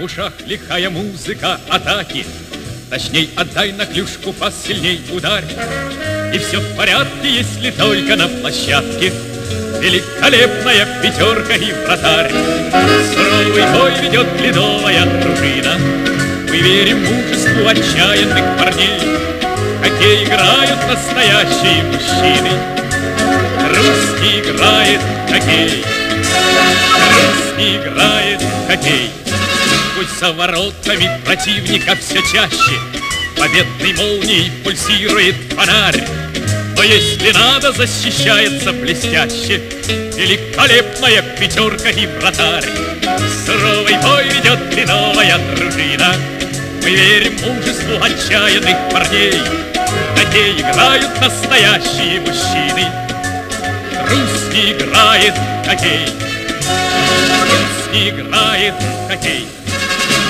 ушах лихая музыка атаки. Точней, отдай на клюшку пас, сильней ударь. И все в порядке, если только на площадке великолепная пятерка и вратарь. Суровый бой ведет ледовая дружина. Мы верим мужеству отчаянных парней. В хоккей играют настоящие мужчины. Русский играет в хоккей. Русский играет в хоккей. Пусть за воротами противника все чаще победной молнией пульсирует фонарь. Но если надо, защищается блестяще великолепная пятерка и вратарь. Суровый бой ведет ледовая дружина. Мы верим мужеству отчаянных парней. В хоккей играют настоящие мужчины. Русский играет в хоккей. Русский играет в хоккей.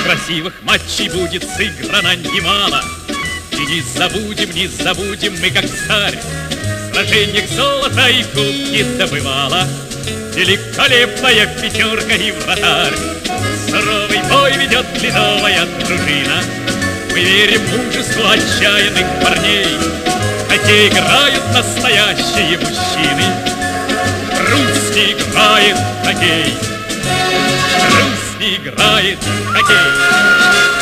Красивых матчей будет сыграно немало. И не забудем мы, как царь, в сражениях золота и кубки добывала великолепная пятерка и вратарь. Суровый бой ведет ледовая дружина. Мы верим мужеству отчаянных парней. В хоккей играют настоящие мужчины. Русский играет в хоккей. Русский играет в хоккей.